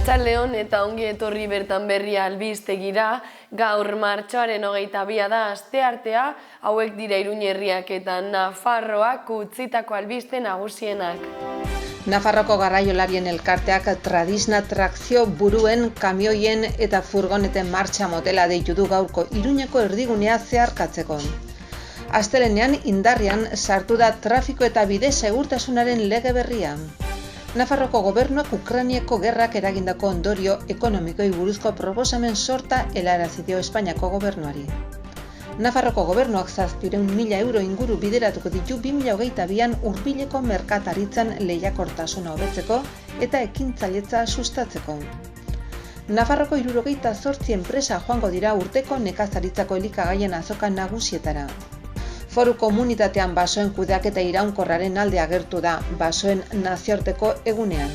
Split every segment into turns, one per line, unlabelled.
Arratsaldeon eta ongi etorri bertan berria albistegira. Gaur martxoaren 22 da asteartea, hauek dira Iruña herriak eta Nafarroak utzitako albiste nagusienak.
Nafarroko garraiolarien elkarteak Tradisna trakzio buruen, kamioien eta furgoneten martxa motela deitu du gaurko Iruñeko erdigunea zeharkatzeko. Astelehenean indarrean sartu da trafiko eta bide segurtasunaren lege berria. Nafarroko gobernuak Ukrainiako gerrak eragindako ondorio ekonomikoi buruzko proposamen sorta helarazi dio Espainiako gobernuari. Nafarroko gobernuak 700.000 euro inguru bideratuko ditu 2022an hurbileko merkataritzan lehiakortasuna hobetzeko eta ekintzailetza sustatzeko. Nafarroko 78 enpresa joango dira urteko nekazaritzako elikagaien azoka nagusietara. Foru komunitatean basoen kudeaketa iraunkorraren alde agertu da basoen nazioarteko egunean.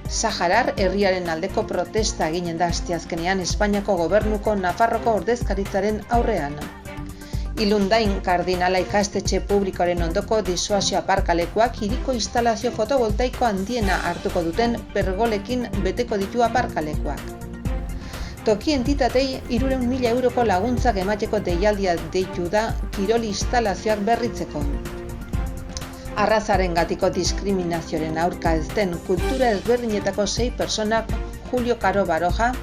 Saharar herriaren aldeko protesta eginen da asteazkenean Espainiako gobernuko Nafarroko ordezkaritzaren aurrean. Ilundain kardinala ikastetxe publikoaren ondoko disuasio aparkalekuak hiriko instalazio fotovoltaiko handiena hartuko duten pergolekin beteko ditu aparkalekuak. Toki entitatei 300.000 euroko laguntzak emateko deialdia deitu da kirol instalazioak berritzeko. Arrazaren gatiko diskriminazioaren aurka ez den kultura ezberdinetako 6 personak Julio Caro Baroja,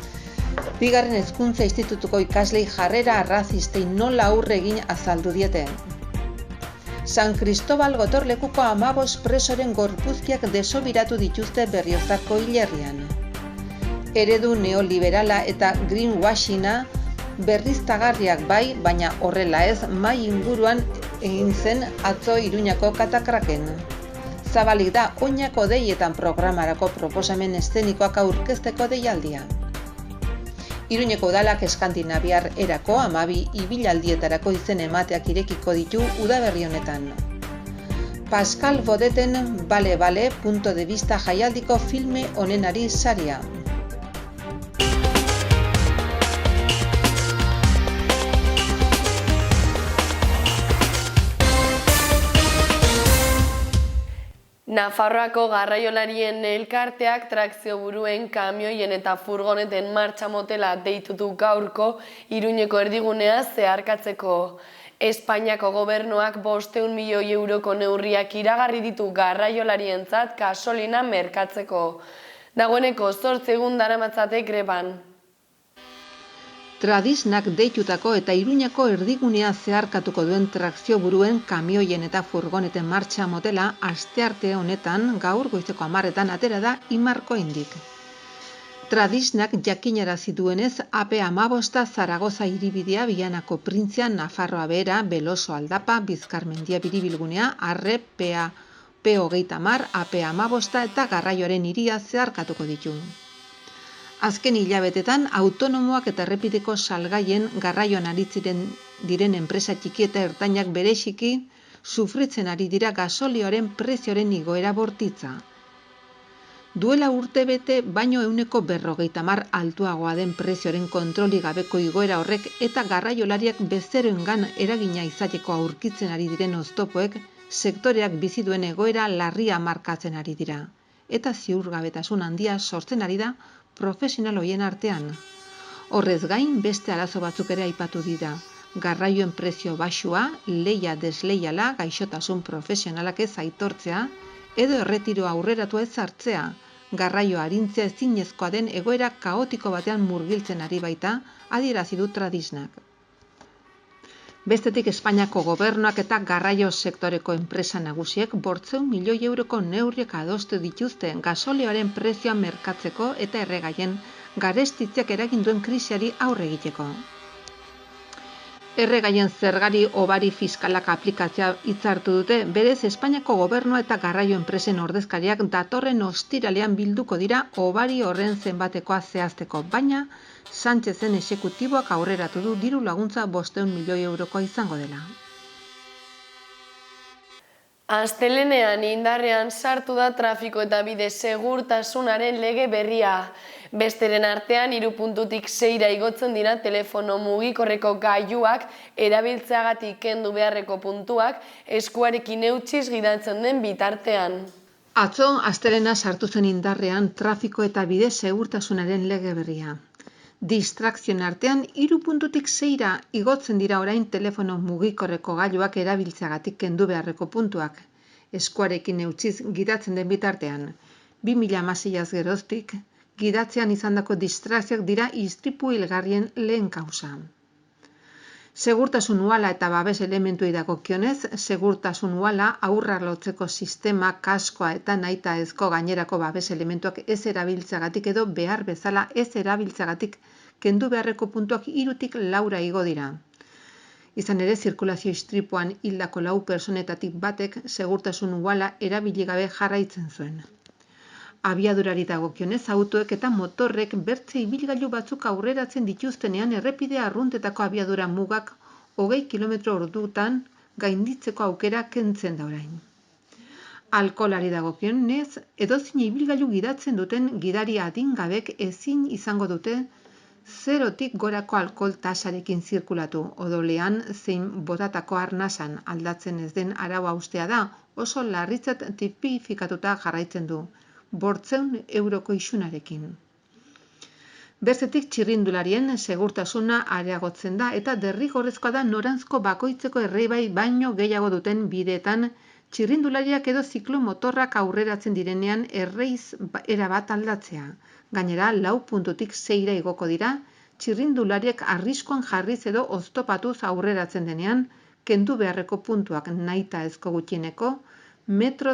bigarren hezkuntza institutuko ikaslei jarrera arrazistei nola aurre egin azaldu diete. San Cristobal gotorlekuko 15 presoren gorpuzkiak desobiratu dituzte Berriozarko hilerrian. Eredu neoliberala eta greenwashinga berriztagarriak bai, baina horrela ez mahai inguruan egin zen atzo Iruñako katakraken. Zabalik da oinako deietan programarako proposamen eszenikoak aurkezteko deialdia. Iruñeko udalak Eskandinaviar erako 12 ibilaldietarako izen emateak irekiko ditu udaberri honetan. Pascal Bodeten Bale, punto de vista jaialdiko filme onenari saria.
Nafarroako garraiolarien elkarteak trakzio buruen, kamioien eta furgoneten martxa motela deitu du gaurko Iruñeko erdigunea zeharkatzeko. Espainiako gobernuak 500 milioi euroko neurriak iragarri ditu garraiolarientzat gasolina merkatzeko. Dagoeneko 8 egun daramatzate greban.
Tradisnak deitutako eta Iruñako erdigunea zeharkatuko duen trakzio buruen, kamioien eta furgoneten martxa motela astearte honetan gaur goizeko 10etan atera da Imarko indik. Tradisnak jakinarazi duenez AP15 Zaragoza hiribidea Bianako Printzia, Nafarroa Behera, Beloso Aldapa, Bizkarmendia biribilgunea, Arre, P30, AP15 eta garraioaren hiria zeharkatuko ditu. Azken hilabetetan, autonomoak eta errepideko salgaien garraioan aritzen diren enpresa txiki eta ertainak bereziki sufritzen ari dira gasolioaren prezioaren igoera bortitza. Duela urtebete baino 40% altuagoa den prezioaren kontroli gabeko igoera horrek eta garraiolariak bezeroengan eragina izateko aurkitzen ari diren oztopoek sektoreak bizi duen egoera larria markatzen ari dira. Eta ziurgabetasun handia sortzen ari da profesional hoien artean. Horrez gain, beste arazo batzuk ere aipatu dira. Garraioen prezio baxua, lehia desleiala, gaixotasun profesionalak ez aitortzea, edo erretiro aurreratu ez hartzea, garraio arintzea ezinezkoa den egoera kaotiko batean murgiltzen ari baita, adierazi du Tradisnak. Bestetik Espainiako gobernuak eta garraio sektoreko enpresa nagusiek 500 milioi euroko neurriak adostu dituzte gasolioaren prezioa merkatzeko eta erregaien garestitzeak eragin duen krisiari aurre egiteko. Erregaien zergari hobari fiskalak aplikatzea hitzartu dute, berez Espainiako gobernua eta garraio enpresen ordezkariak datorren ostiralean bilduko dira hobari horren zenbatekoa zehazteko, baina Sánchezen exekutiboak aurreratu du diru laguntza 500 milioi eurokoa izango dela.
Astelehenean indarrean sartu da trafiko eta bide segurtasunaren lege berria. Besteren artean 3 puntutik 6ra igotzen dira telefono mugikorreko gailuak erabiltzeagatik kendu beharreko puntuak eskuarekin eutsiz gidatzen den bitartean.
Atzo, astelehena sartu zen indarrean trafiko eta bide segurtasunaren lege berria. Distrakzioen artean 3 puntutik 6ra igotzen dira orain telefono mugikorreko gailuak erabiltzeagatik kendu beharreko puntuak. Eskuarekin eutsiz gidatzen den bitartean. 2016az geroztik, gidatzean izandako distrakzioak dira istripu hilgarrien lehen kausa. Segurtasun uhala eta babes elementuei dagokionez, segurtasun uhala aurra lotzeko sistema, kaskoa eta nahitaezko gainerako babes elementuak ez erabiltzeagatik edo behar bezala ez erabiltzeagatik kendu beharreko puntuak 3tik 4ra igo dira. Izan ere, zirkulazio istripuan hildako 4 pertsonetatik batek segurtasun uhala erabili gabe jarraitzen zuen. Abiadurari dagokionez, autoek eta motorrek bertze ibilgailu batzuk aurreratzen dituztenean errepide arruntetako abiadura mugak 20 km/ordutan gainditzeko aukera kentzen da orain. Alkoholari dagokionez, edozein ibilgailu gidatzen duten gidari adingabek ezin izango dute 0tik gorako alkohol tasarekin zirkulatu, odolean zein botatako arnasan aldatzen ez den arau haustea da, oso larritzat tipifikatuta jarraitzen du. 500 euroko isunarekin. Berzetik txirrindularien segurtasuna areagotzen da eta derrigorrezkoa da noranzko bakoitzeko erreibai baino gehiago duten bideetan txirrindulariak edo ziklomotorrak aurreratzen direnean erreiz erabat aldatzea. Gainera, 4 puntutik 6ra igoko dira, txirrindulariak arriskuan jarriz edo oztopatuz aurreratzen denean, kendu beharreko puntuak nahitaezko gutxieneko, 1,5 metro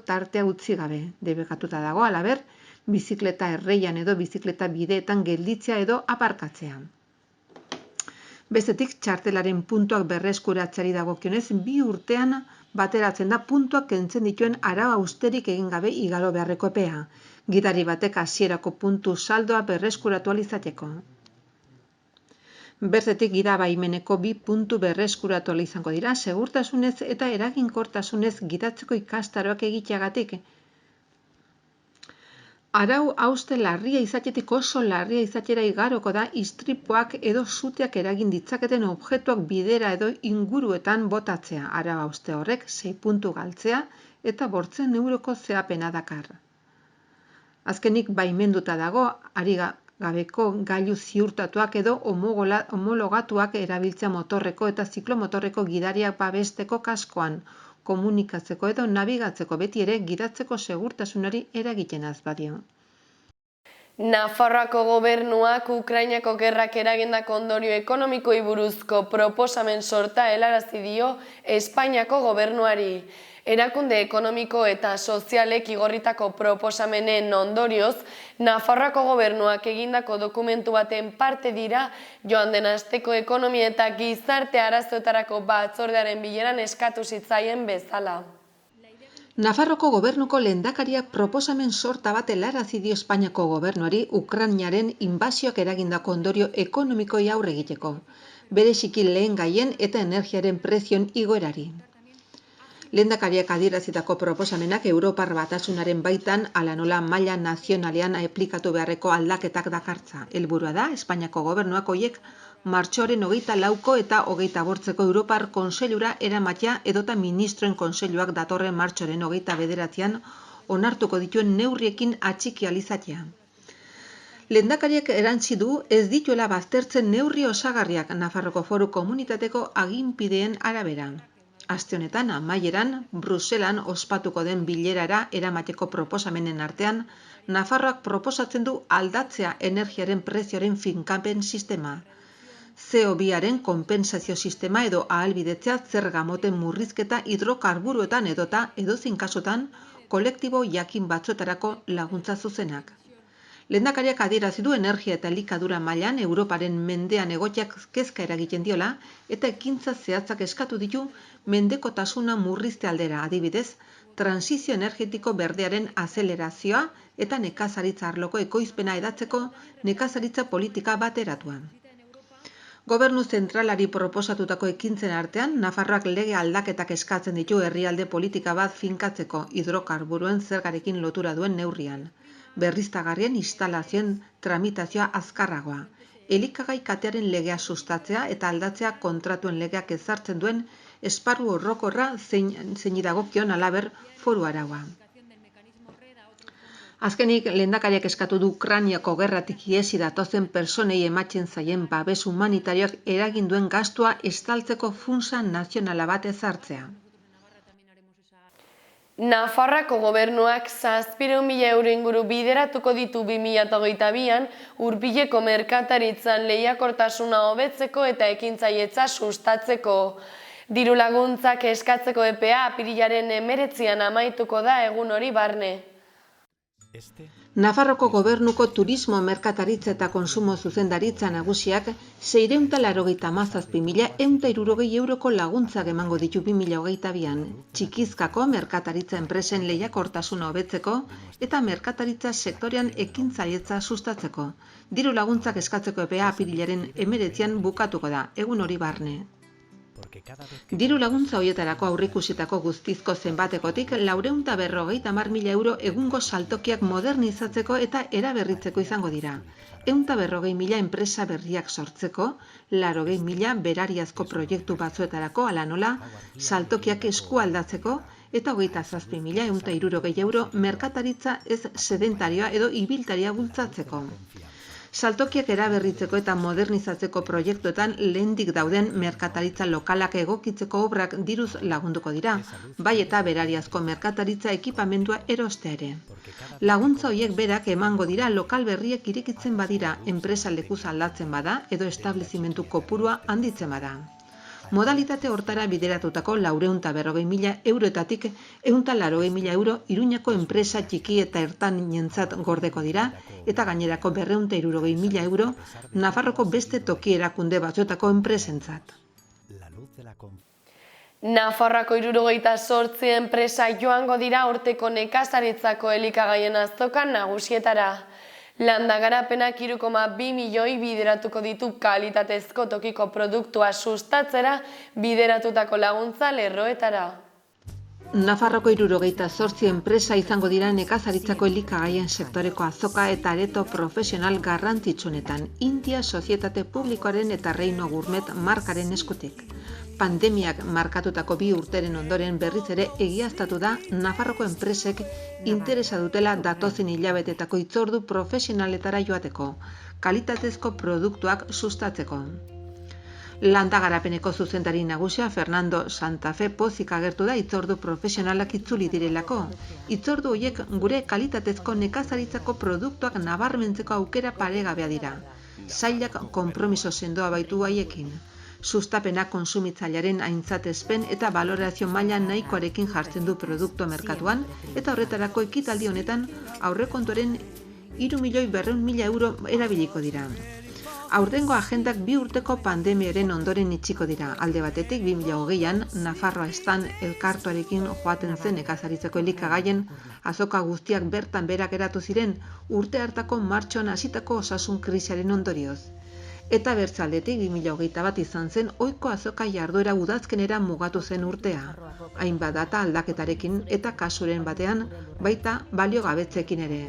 tartea utzi gabe, debekatuta dago halaber, bizikleta erreian edo bizikleta bideetan gelditzea edo aparkatzea. Bestetik, txartelaren puntuak berreskuratzeari dagokionez, 2 urtean bateratzen da puntuak kentzen dituen arau austerik egin gabe igaro beharreko epea. Gidari batek hasierako puntu saldoa berreskuratu ahal izateko. Berzetik gidabaimeneko 2 puntu berreskuratu ahal izango dira, segurtasunez eta eraginkortasunez gidatzeko ikastaroak egiteagatik. Arau hauste larria izatetik oso larria izatera igaroko da istripuak edo suteak eragin ditzaketen objektuak bidera edo inguruetan botatzea. Arau hauste horrek 6 puntu galtzea eta 500 euroko zeapena dakar. Azkenik baimenduta dago, ari gabeko gailu ziurtatuak edo homologatuak erabiltzea motorreko eta ziklomotorreko gidariak babesteko kaskoan, komunikatzeko edo nabigatzeko beti ere gidatzeko segurtasunari eragiten az badio.
Nafarroako gobernuak Ukrainako gerrak eragindako ondorio ekonomikoei buruzko proposamen sorta helarazi dio Espainiako gobernuari. Erakunde ekonomiko eta sozialek igorritako proposamenen ondorioz, Nafarroako gobernuak egindako dokumentu baten parte dira joan den asteko ekonomia eta gizarte arazoetarako batzordearen bileran eskatu zitzaien bezala.
Nafarroko gobernuko lehendakariak proposamen sorta bat helarazi dio Espainiako gobernuari Ukrainaren inbasioak eragindako ondorio ekonomikoi aurre egiteko, bereziki lehengaien eta energiaren prezioen igoerari. Lehendakariak adierazitako proposamenak Europar Batasunaren baitan hala nola maila nazionalean aplikatu beharreko aldaketak dakartza. Helburua da Espainiako gobernuak horiek martxoaren 24ko eta 25ko Europar Kontseilura eramatea edota ministroen kontseiluak datorren martxoaren 29an onartuko dituen neurriekin atxiki ahal izatea. Lehendakariak erantsi du ez dituela baztertzen neurri osagarriak Nafarroko Foru Komunitateko aginpideen arabera. Aste honetan, amaieran, Bruselan ospatuko den bilerara eramateko proposamenen artean, Nafarroak proposatzen du aldatzea energiaren prezioaren finkapen sistema. CO2aren konpentsazio sistema edo ahalbidetzea zerga moten murrizketa hidrokarburoetan edota edozein kasutan kolektibo jakin batzuetarako laguntza zuzenak. Lehendakariak adierazi du energia eta elikadura mailan Europaren mendean egoteak kezka eragiten diola eta ekintza zehatzak eskatu ditu mendekotasuna murrizte aldera, adibidez, transizio energetiko berdearen azelerazioa eta nekazaritza arloko ekoizpena edatzeko nekazaritza politika bateratua. Gobernu zentralari proposatutako ekintzen artean, Nafarroak lege aldaketak eskatzen ditu herrialde politika bat finkatzeko hidrokarburoen zergarekin lotura duen neurrian. Berriztagarrien instalazioen tramitazioa azkarragoa, elikagai katearen legea sustatzea eta aldatzea kontratuen legeak ezartzen duen esparru orokorra zein dagokion halaber foru araua. Azkenik, lehendakariak eskatu du Ukrainiako gerratik ihesi datozen pertsonei ematen zaien babes humanitarioak eragin duen gastua estaltzeko funtsa nazionala bat ezartzea.
Nafarroako gobernuak 700.000 euro inguru bideratuko ditu 2022an hurbileko merkataritzan lehiakortasuna hobetzeko eta ekintzailetza sustatzeko. Diru laguntzak eskatzeko epea apirilaren 19an amaituko da egun hori barne.
Nafarroko gobernuko turismo, merkataritza eta konsumo zuzendaritza nagusiak 687.160 euroko laguntzak emango ditu 2022an, txikizkako merkataritza enpresen lehiakortasuna hobetzeko eta merkataritza sektorean ekintzailetza sustatzeko. Diru laguntzak eskatzeko epea apirilaren 19an bukatuko da, egun hori barne. Diru laguntza horietarako aurreikusitako guztizko zenbatekotik 450.000 euro egungo saltokiak modernizatzeko eta eraberritzeko izango dira. 140.000 enpresa berriak sortzeko, 80.000 berariazko proiektu batzuetarako ala nola, saltokiak eskualdatzeko eta 27.160 euro merkataritza ez sedentarioa edo ibiltaria bultzatzeko. Saltokiak eraberritzeko eta modernizatzeko proiektuetan lehendik dauden merkataritza lokalak egokitzeko obrak diruz lagunduko dira, bai eta berariazko merkataritza ekipamendua erostea ere. Laguntza horiek berak emango dira lokal berriek irekitzen badira, enpresa lekuz aldatzen bada edo establezimentu kopurua handitzen bada. Modalitate hortara bideratutako 440.000 euroetatik 180.000 euro Iruñako enpresa txiki eta ertainentzat gordeko dira eta gainerako 260.000 euro Nafarroko beste toki erakunde batzuetako enpresentzat.
Nafarroako 78 enpresa joango dira urteko nekazaritzako elikagaien azokan nagusietara. Landa garapenak 3,2 milioi bideratuko ditu kalitatezko tokiko produktua sustatzera bideratutako laguntza lerroetara.
Nafarroko 78 enpresa izango dira nekazaritzako elikagaien sektoreko azoka eta areto profesional garrantzitsunetan, India Sozietate Publikoaren eta Reino Gourmet markaren eskutik. Pandemiak markatutako 2 urteren ondoren berriz ere egiaztatu da Nafarroko enpresek interesa dutela datozen hilabetetako hitzordu profesionaletara joateko, kalitatezko produktuak sustatzeko. Landa garapeneko zuzendari nagusia Fernando Santafe pozik agertu da hitzordu profesionalak itzuli direlako. Hitzordu horiek gure kalitatezko nekazaritzako produktuak nabarmentzeko aukera paregabea dira. Sailak konpromiso sendoa baitu haiekin. Sustapena kontsumitzailearen aintzatespen eta balorazio maila nahikoarekin jartzen du produktu merkatuan eta horretarako ekitaldi honetan aurrekontuaren 3.200.000 euro erabiliko dira. Aurtengo agendak 2 urteko pandemiaren ondoren itxiko dira. Alde batetik 2020an Nafarroa Estan elkartuarekin joaten zen nekazaritzako elikagaien azoka guztiak bertan behera geratu ziren urte hartako martxoan hasitako osasun krisiaren ondorioz. Eta bertzaldetik 2021 izan zen ohiko azoka jarduera udazkenera mugatu zen urtea. Hainbat data aldaketarekin eta kasuren batean baita baliogabetzeekin ere.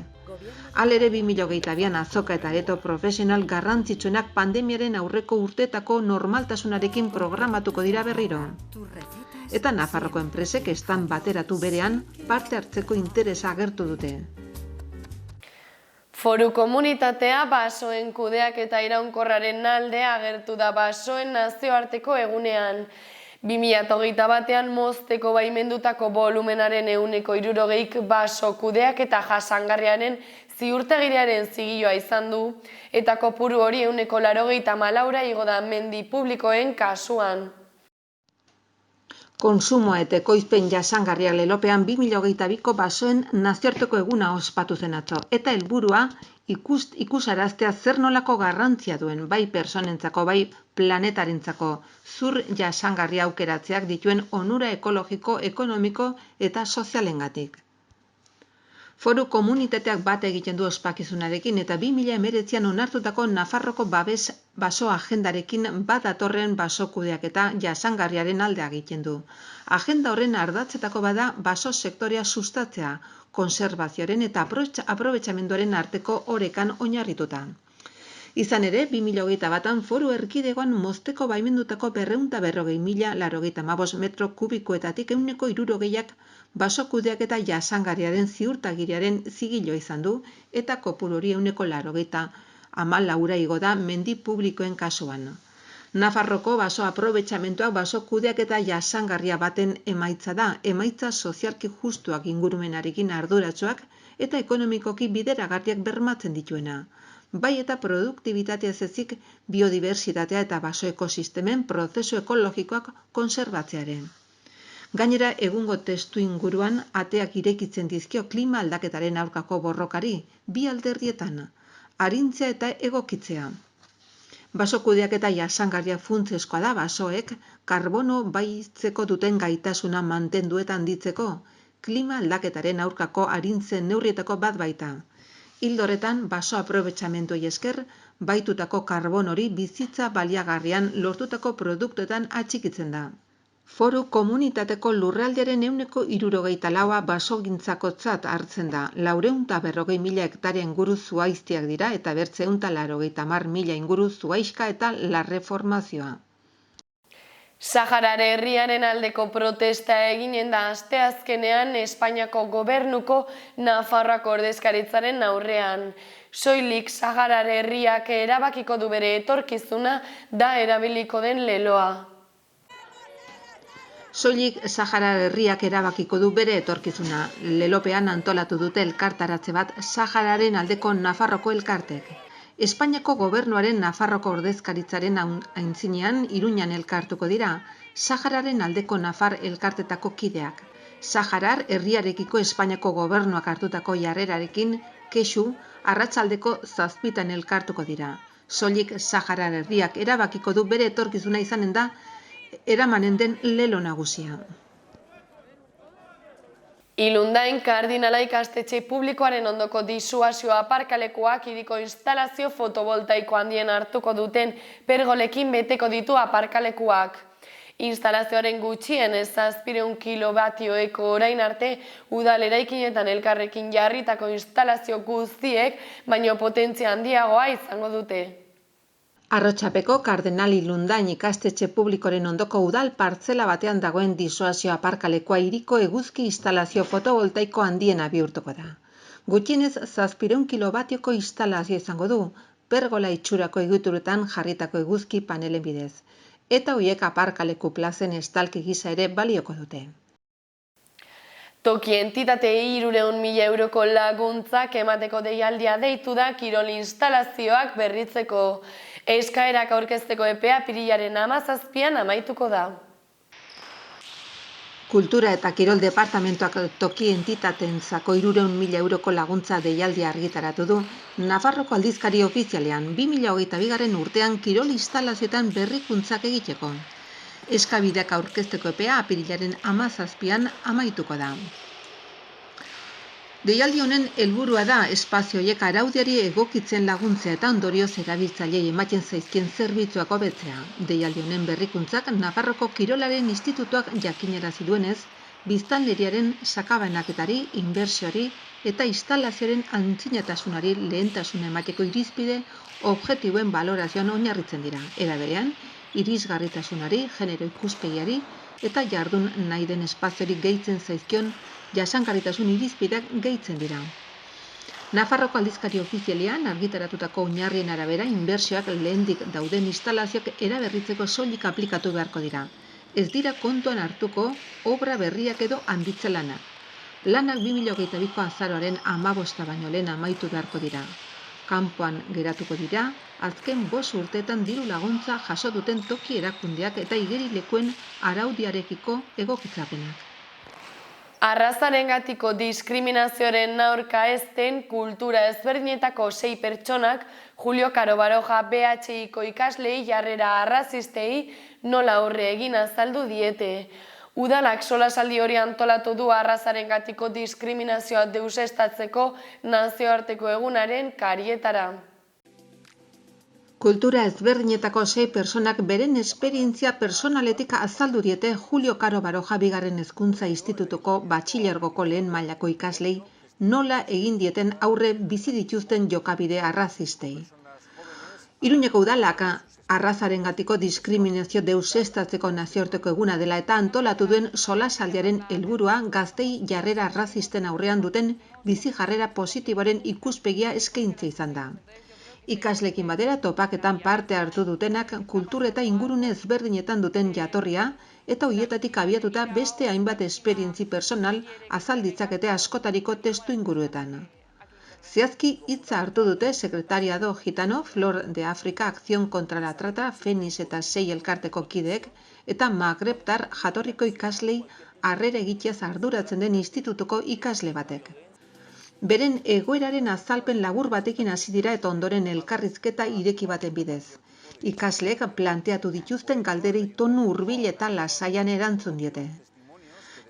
Halere 2022an azoka eta areto profesional garrantzitsuenak pandemiaren aurreko urteetako normaltasunarekin programatuko dira berriro. Eta Nafarroko enpresek estan bateratu berean parte hartzeko interesa agertu dute.
Foru komunitatea basoen kudeak eta iraunkorraren alde agertu da basoen nazioarteko egunean. 2021an mozteko baimendutako volumenaren 60%ik baso kudeak eta jasangarriaren ziurtagiriaren zigilloa izan du, eta kopuru hori 84 igo da mendi publikoen kasuan.
Kontsumoa eta ekoizpen jasangarriak lelopean 2022ko basoen nazioarteko eguna ospatu zen atzo, eta helburua ikusaraztea zer nolako garrantzia duen bai pertsonentzako bai planetarentzako zur jasangarria aukeratzeak dituen onura ekologiko, ekonomiko eta sozialengatik. Foru komunitateak bat egiten du ospakizunarekin eta 2019an onartutako Nafarroko babes baso agendarekin bat datorren basokudeak eta jasangarriaren alde egiten du. Agenda horren ardatzetako bada baso sektorea sustatzea, konserbazioaren eta aprobetxamenduaren arteko orekan oinarrituta. Izan ere, 2021an Foru Erkidegoan mozteko baimendutako 240.085 metro kubikoetatik 60%ak baso kudeaketa jasangarriaren ziurtagiriaren zigiloa izan du eta kopuru hori 80%ra igo da mendi publikoen kasuan. Nafarroko baso aprobetxamentuak baso kudeaketa jasangarria baten emaitza da, emaitza sozialki justuak ingurumenarekin arduratsuak eta ekonomikoki bideragarriak bermatzen dituena. Bai eta produktibitatea ez ezik biodibertsitatea eta baso ekosistemen prozesu ekologikoak konserbatzearen. Gainera, egungo testu inguruan ateak irekitzen dizkio klima aldaketaren aurkako borrokari, bi alderdietan, arintzea eta egokitzea. Baso kudeaketa jasangarria funtsezkoa da basoek karbono baitzeko duten gaitasuna mantendu eta handitzeko, klima aldaketaren aurkako arintzen neurrietako bat baita. Ildo horretan, baso aprobetxamentuei esker, baitutako karbon hori bizitza baliagarrian lortutako produktuetan atxikitzen da. Foru komunitateko lurraldearen 64% basogintzakotzat hartzen da, 440.000 hektarea inguru zuhaiztiak dira eta 280.000 inguru zuhaixka eta larreformazioa.
Saharar herriaren aldeko protesta eginen da asteazkenean Espainiako gobernuko Nafarroako ordezkaritzaren aurrean. Soilik Saharar herriak erabakiko du bere etorkizuna da erabiliko den leloa.
Soilik Saharar herriak erabakiko du bere etorkizuna. Lelopean antolatu dute elkartaratze bat Sahararen aldeko Nafarroko elkartek. Espainiako gobernuaren Nafarroko ordezkaritzaren aintzinean Iruñan elkartuko dira Sahararen aldeko Nafar elkartetako kideak. Saharar herriarekiko Espainiako gobernuak hartutako jarrerarekin kexu arratsaldeko 7 elkartuko dira. Soilik Saharar herriak erabakiko du bere etorkizuna izanen da eramanen den lelo nagusia.
Ilundain kardinala ikastetxe publikoaren ondoko disuasio aparkalekuak hiriko instalazio fotovoltaiko handien hartuko duten pergolekin beteko ditu aparkalekuak. Instalazioaren gutxien 700 kilovatioeko orain arte udal eraikinetan elkarrekin jarritako instalazio guztiek baino potentzia handiagoa izango dute.
Arrotzapeko Kardenal Ilundain ikastetxe publikoren ondoko udal partzela batean dagoen disuasio aparkalekua hiriko eguzki instalazio fotovoltaiko handiena bihurtuko da. Gutxienez 700 kilobatioko instalazio izango du, pergola itxurako egituretan jarritako eguzki panelen bidez, eta horiek aparkaleku plazen estalki gisa ere balioko dute.
Toki entitatei 300.000 euroko laguntzak emateko deialdia deitu da kirol instalazioak berritzeko. Eskaerak aurkezteko epea apirilaren 17an amaituko da.
Kultura eta Kirol Departamentuak toki entitatentzako 300.000 euroko laguntza deialdia argitaratu du Nafarroko aldizkari ofizialean 2022 urtean kirol instalazioetan berrikuntzak egiteko. Eskabideak aurkezteko epea apirilaren 17an amaituko da. Deialdi honen helburua da espazio horiek araudiari egokitzen laguntzea eta ondorioz erabiltzaileei ematen zaizkien zerbitzuak hobetzea. Deialdi honen berrikuntzak Nafarroko Kirolaren Institutuak jakinarazi duenez, biztanleriaren sakabanaketari, inbertsioari eta instalazioaren antzinatasunari lehentasuna emateko irizpide objektiboen balorazioan oinarritzen dira. Era berean, irisgarritasunari, genero ikuspegiari eta jardun nahi den espazioari gehitzen zaizkion jasangarritasun irizpideak gehitzen dira. Nafarroko aldizkari ofizialean argitaratutako oinarrien arabera inbertsioak lehendik dauden instalazioak eraberritzeko soilik aplikatu beharko dira. Ez dira kontuan hartuko obra berriak edo handitze lanak. Lanak 2022ko azaroaren 15 baino lehen amaitu beharko dira. Kanpoan geratuko dira, azken 5 urteetan diru laguntza jaso duten toki erakundeak eta igerilekuen araudiarekiko egokitzapenak.
Arrazarengatiko diskriminazioaren aurka ez den kultura ezberdinetako 6 pertsonak Julio Caro Baroja BHIko ikaslei jarrera arrazistei nola aurre egin azaldu diete. Udalak solasaldi hori antolatu du arrazarengatiko diskriminazioa deusestatzeko nazioarteko egunaren karietara.
Kultura ezberdinetako 6 pertsonak beren esperientzia personaletik azaldu diete Julio Caro Baroja bigarren hezkuntza institutuko batxilergoko lehen mailako ikaslei nola egin dieten aurre bizi dituzten jokabide arrazistei. Iruñeko udalak arrazarengatiko diskriminazio deuseztatzeko nazioarteko eguna dela eta antolatu duen solasaldiaren helburua gaztei jarrera arrazisten aurrean duten bizi jarrera positiboaren ikuspegia eskaintzea izan da. Ikasleekin batera topaketan parte hartu dutenak kultur eta ingurune ezberdinetan duten jatorria eta hoietatik abiatuta beste hainbat esperientzi personal azal ditzakete askotariko testu inguruetan. Zehazki hitza hartu dute Secretariado Gitano, Flor de Afrika, Acción contra la Trata, Feniz eta Sei elkarteko kideek eta Magrebtar jatorriko ikaslei harrera egiteaz arduratzen den institutuko ikasle batek. Beren egoeraren azalpen labur batekin hasi dira eta ondoren elkarrizketa ireki baten bidez. Ikasleek planteatu dituzten galderei tonu hurbil eta lasaian erantzun diete.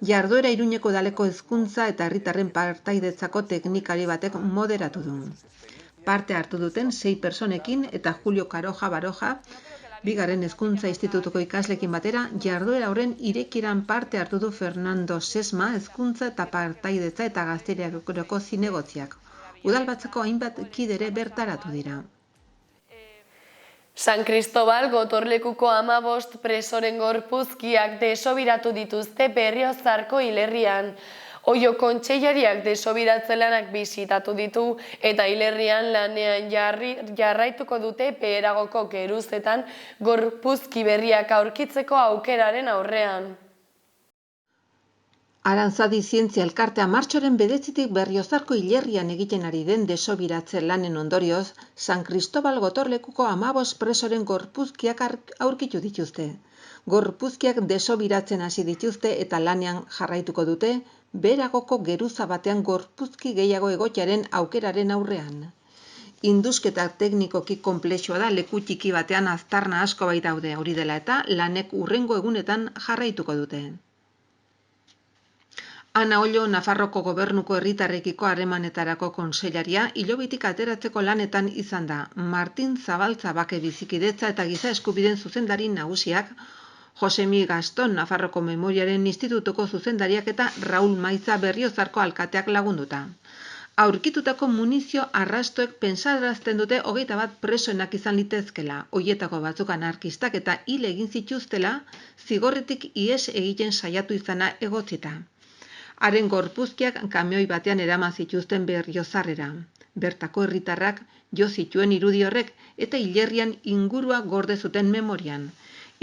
Jarduera Iruñeko udaleko hezkuntza eta herritarren partaidetzako teknikari batek moderatu du. Parte hartu duten 6 personekin eta Julio Caroja Baroja, Bigarren Hezkuntza Institutuko ikaslekin batera, jarduera horren irekiran parte hartu du Fernando Sesma, hezkuntza eta partaidetza eta gazteriaroko zinegotziak. Udalbatzeko hainbat kidere bertaratu dira.
San Cristobal gotorlekuko 15 presoren gorpuzkiak desobiratu dituzte Berriozarko hilerrian. Oio kontseilariak desobiratze lanak bisitatu ditu eta hilerrian lanean jarraituko dute Beheragoko geruzetan gorpuzki berriak aurkitzeko aukeraren aurrean.
Arantzadi Zientzia Elkartea martxoaren 9 Berriozarko hilerrian egiten ari den desobiratze lanen ondorioz, San Cristobal gotorlekuko 15 presoren gorpuzkiak aurkitu dituzte. Gorpuzkiak desobiratzen hasi dituzte eta lanean jarraituko dute Beheragoko geruza batean gorpuzki gehiago egotearen aukeraren aurrean. Indusketa teknikoki konplexua da leku txiki batean aztarna asko baitaude, hori dela eta lanek hurrengo egunetan jarraituko dute. Ana Ollo, Nafarroko Gobernuko herritarrekiko harremanetarako kontseilaria, hilobitik ateratzeko lanetan izan da. Martin Zabaltza Bake bizikidetza eta giza eskubideen zuzendari nagusiak, Josemi Gaston, Nafarroko Memoriaren Institutuko zuzendariak eta Raul Maiza Berriozarko alkateak lagunduta. Aurkitutako munizio arrastoek pentsarazten dute 21 presoenak izan litezkela, hoietako batzuk anarkistak eta hil egin zituztela, zigorretik ihes egiten saiatu izana egotzita. Haren gorpuzkiak kamioi batean eraman zituzten Berriozarrera. Bertako herritarrak jo zituen irudi horrek eta hilerrian ingurua gorde zuten memorian.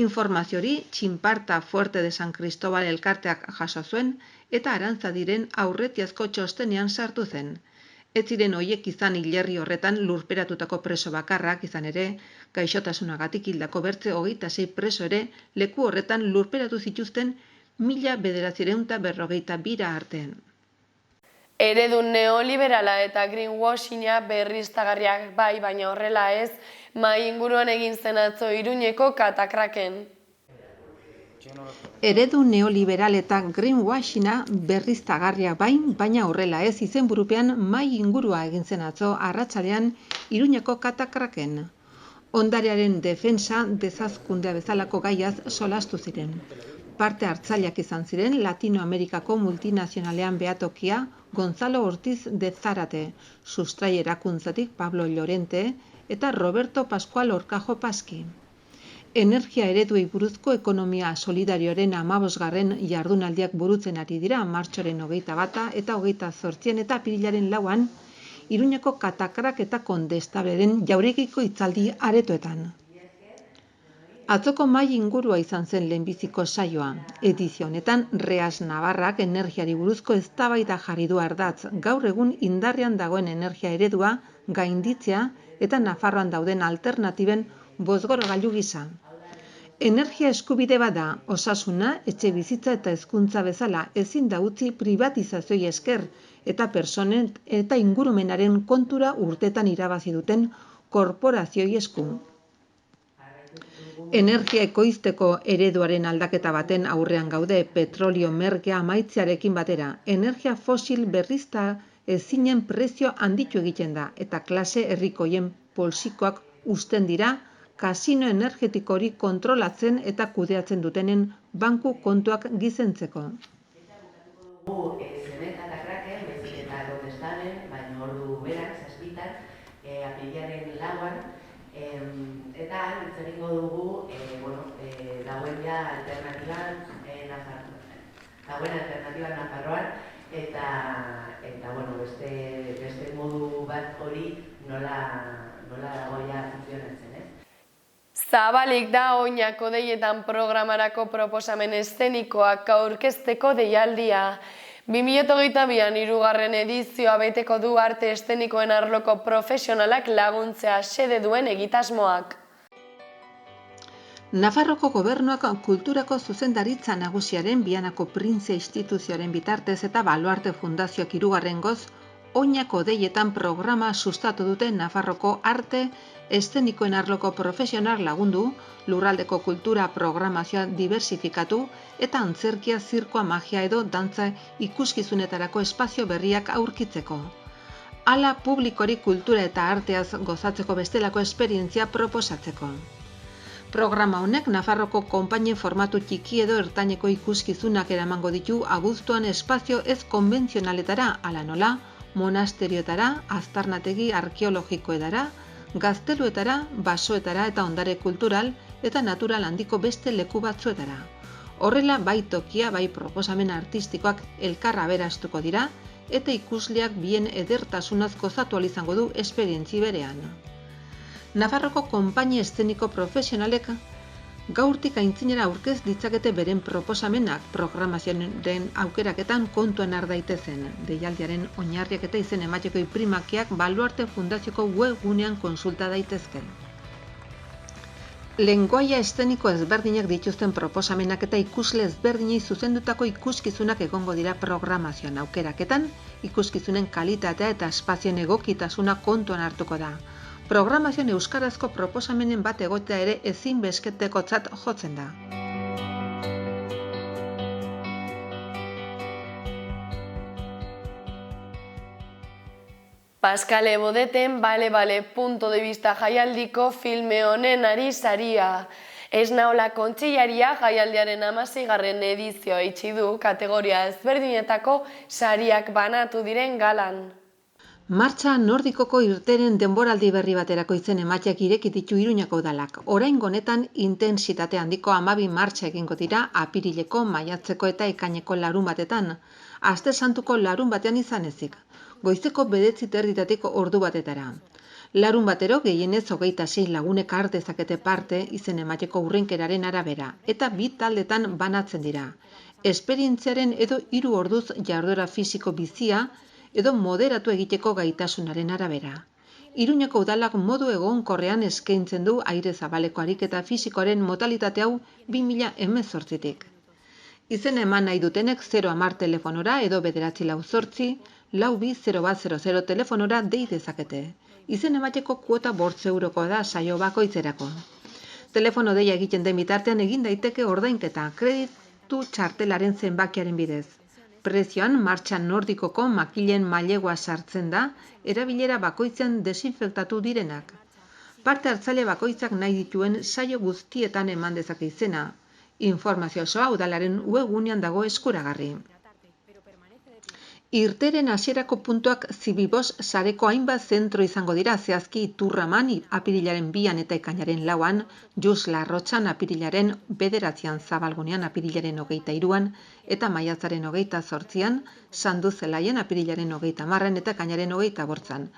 Informaziori Txinparta Fuerte de San Cristobal elkarteak jaso zuen eta Arantzadiren aurretiazko txostenean sartu zen. Ez ziren hoiek izan hilerri horretan lurperatutako preso bakarrak izan ere, gaixotasunagatik hildako bertze 26 preso ere leku horretan lurperatu zituzten 1942 artean.
Eredu neoliberala eta greenwashinga berriztagarriak bai, baina horrela ez, mahai inguruan egin zen atzo Iruñeko katakraken.
Eredu neoliberal eta greenwashinga berriztagarriak bai, baina horrela ez izenburupean mahai ingurua egin zen atzo arratsalean Iruñeko katakraken. Ondarearen defentsa dezazkundea bezalako gaiaz solastu ziren. Parte hartzaileak izan ziren Latinoamerikako multinazionalean behatokia Gonzalo Ortiz de Zárate, sustrai erakuntzatik Pablo Llorente eta Roberto Pascual Orcajo Pasqui. Energia ereduei buruzko ekonomia solidarioaren 15. jardunaldiak burutzen ari dira martxoaren 21 eta 28 eta apirilaren 4 Iruñeko katakrak eta kondestableren jauregiko hitzaldi aretoetan. Atzoko mahai ingurua izan zen lehenbiziko saioa. Edizio honetan Reas Navarrak energiari buruzko eztabaida jarri du ardatz, gaur egun indarrean dagoen energia eredua gainditzea eta Nafarroan dauden alternatiben bozgorgailu gisa. Energia eskubide bada, osasuna, etxebizitza eta hezkuntza bezala ezin da utzi pribatizazioei esker eta pertsonen eta ingurumenaren kontura urtetan irabazi duten korporazioei esku. Energia ekoizteko ereduaren aldaketa baten aurrean gaude petrolio merkea amaitzearekin batera. Energia fosil berrizta ezinen prezio handitu egiten da eta klase herrikoien poltsikoak uzten dira kasino energetiko hori kontrolatzen eta kudeatzen dutenen banku kontuak gizentzeko.
hitz egingo dugu, dagoen alternatiban Nafarroan, eta beste modu bat hori nola dagoia funtzionatzen, ez?
Zabalik da Oinako Deietan programarako proposamen eszenikoak aurkezteko deialdia. 2022an 3. edizioa beteko du arte eszenikoen arloko profesionalak laguntzea xede duen egitasmoak.
Nafarroko Gobernuak kulturako zuzendaritza nagusiaren Bianako Printzia instituzioaren bitartez eta Baluarte Fundazioak 3. Oinako Deietan programa sustatu dute Nafarroko arte eszenikoen arloko profesional lagundu, lurraldeko kultura programazioa diversifikatu eta antzerkia, zirkoa, magia edo dantza ikuskizunetarako espazio berriak aurkitzeko. Hala publikori kultura eta arteaz gozatzeko bestelako esperientzia proposatzeko. Programa honek Nafarroko konpainien formatu txiki edo ertaineko ikuskizunak eramango ditu abuztuan espazio ez konbentzionaletara, hala nola, monasterioetara, aztarnategi arkeologikoetara, gazteluetara, basoetara eta ondare kultural eta natural handiko beste leku batzuetara. Horrela, bai tokia, bai proposamen artistikoak elkar aberastuko dira eta ikusleak bien edertasunaz gozatu ahal izango du esperientzi berean. Nafarroko konpainia eszeniko profesionalek gaurtik aintzinera aurkez ditzakete beren proposamenak programazioaren aukeraketan kontuan har daitezen. Deialdiaren oinarriak eta izen emateko imprimakiak Baluarte Fundazioko webgunean konsulta daitezke. Lengoaia eszeniko ezberdinak dituzten proposamenak eta ikusle ezberdinei zuzendutako ikuskizunak egongo dira programazioan aukeraketan, ikuskizunen kalitatea eta espazioen egokitasuna kontuan hartuko da. Programazioan euskarazko proposamenen bat egotea ere ezinbestekotzat jotzen da.
Pascal Ebodeten Bale punto de vista jaialdiko filme honen ari saria. Ez naola kontsillaria jaialdiaren 16. edizioa itxi du kategoria ezberdinetako sariak banatu diren galan.
Martxa nordikoko irteren denboraldi berri baterako izen emateak ireki ditu Iruñako udalak. Oraingo honetan intentsitate handiko 12 martxa egingo dira apirileko, maiatzeko eta ekaineko larunbatetan. Aste santuko larunbatean izan ezik. Goizeko 9:30 ordu batetara. Larunbatero gehienez 26 lagunek har dezakete parte izen emateko urrenkeraren arabera eta 2 taldetan banatzen dira. Esperientziaren edo 3 orduz jarduera fisiko bizia edo moderatu egiteko gaitasunaren arabera. Iruñako udalak modu egonkorrean eskaintzen du aire zabaleko ariketa fisikoaren modalitate hau 2018tik. Izen eman nahi dutenek 010 telefonora edo 948 420100 telefonora dei dezakete. Izen emateko kuota 5 eurokoa da saio bakoitzerako. Telefono deia egiten den bitartean egin daiteke ordainketa kreditu txartelaren zenbakiaren bidez. Prezioan martxa nordikoko makilen mailegua sartzen da, erabilera bakoitzean desinfektatu direnak. Parte hartzaile bakoitzak nahi dituen saio guztietan eman dezake izena. Informazio osoa udalaren webgunean dago eskuragarri. Irteren hasierako puntuak Zibibos sareko hainbat zentro izango dira, zehazki Iturraman apirilaren 2an eta ekainaren 4an, Jus Larrotxan apirilaren 9an, Zabalgunean apirilaren 23an eta maiatzaren 28an, Sandu Zelaien apirilaren 30an eta ekainaren 28an,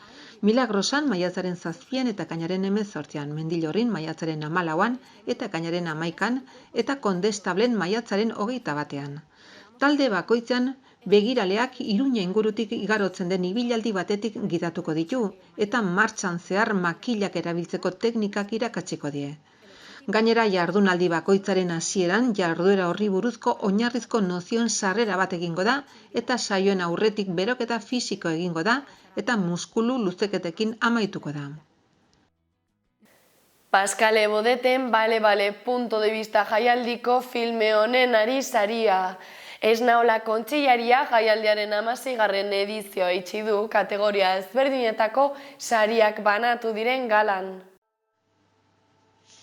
Milagrosan maiatzaren 7an eta ekainaren 18an, Mendillorrin maiatzaren 14an eta ekainaren 11an eta Kondestablen maiatzaren 21an. Talde bakoitzan begiraleak Iruña ingurutik igarotzen den ibilaldi batetik gidatuko ditu eta martxan zehar makilak erabiltzeko teknikak irakatsiko die. Gainera jardunaldi bakoitzaren hasieran jarduera horri buruzko oinarrizko nozioen sarrera bat egingo da eta saioen aurretik beroketa fisiko egingo da eta muskulu luzeketekin amaituko da.
Pascal Ebodeten Bale punto de vista jaialdiko filme honen ari saria. Ez naola kontsillaria jaialdiaren 16. edizioa itxi du kategoria ezberdinetako sariak banatu diren galan.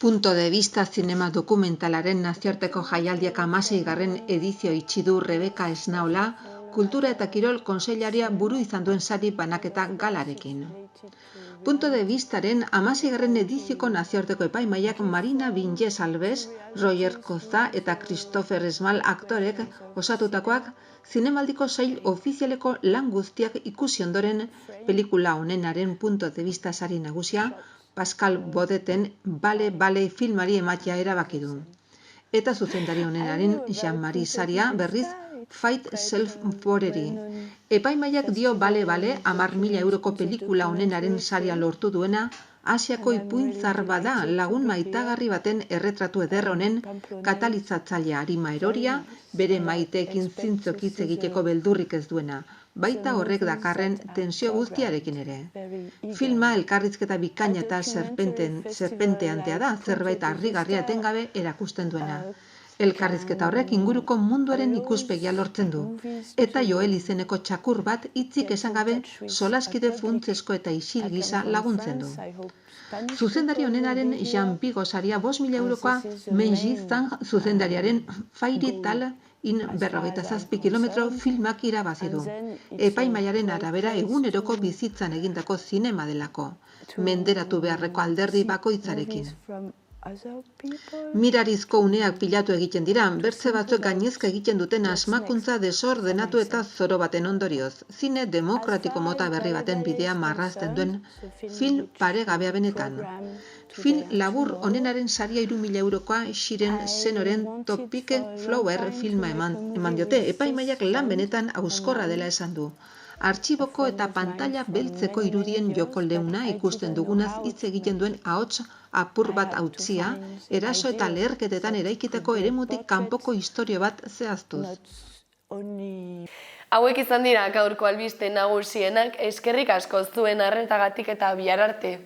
Punto de vista zinema dokumentalaren nazioarteko jaialdiak 16. edizioa itxi du Rebeka Esnaola, Kultura eta Kirol Kontseilaria buru izan duen sari banaketa galarekin. Punto de Vistaren 16. edizioko nazioarteko epaimahaiak Marina Vinges Alves, Roger Coza eta Christopher Esmal aktorek osatutakoak zinemaldiko sail ofizialeko lan guztiak ikusi ondoren pelikula honenaren Punto de Vista sari nagusia Pascal Baudeten Bale filmari ematea erabaki du. Eta zuzendari honenaren Jean-Marie saria berriz Fight Self Foreri. Epaimahaiak dio Bale 10.000 euroko pelikula honenaren saria lortu duena Asiako ipuin zahar bada lagun maitagarri baten erretratu eder honen katalizatzailea arima eroria, bere maiteekin zintzoki hitz egiteko beldurrik ez duena, baita horrek dakarren tensio guztiarekin ere. Filma elkarrizketa bikaina eta serpenteantea da, zerbait harrigarria etengabe erakusten duena. Elkarrizketa horrek inguruko munduaren ikuspegia lortzen du. Eta Joel izeneko txakur bat hitzik esan gabe solaskide funtsesko eta isil gisa laguntzen du. Zuzendari honenaren Jean Vigo saria 5.000 eurokoa Menji Zhang zuzendariaren Fairy Tale in 47 kilometro filmak irabazi du. Epaimahaiaren arabera eguneroko bizitzan egindako zinema delako, menderatu beharreko alderdi bakoitzarekin. Mirarizko uneak pilatu egiten dira, bertze batzuek gainezka egiten duten asmakuntza desordenatu eta zoro baten ondorioz. Zine demokratiko mota berri baten bidea marrazten duen film paregabea benetan. Film labur honenaren saria 3.000 eurokoa Shiren Senoren Topic Flower filma eman diote, epaimahaiak lan benetan hauskorra dela esan du. Artxiboko eta pantalla beltzeko irudien joko leuna ikusten dugunaz hitz egiten duen ahots apur bat hautzia, eraso eta leherketetan eraikiteko eremutik kanpoko istorio bat zehaztuz.
Hauek izan dira gaurko albiste nagusienak, eskerrik asko zuen arretagatik eta bihar arte.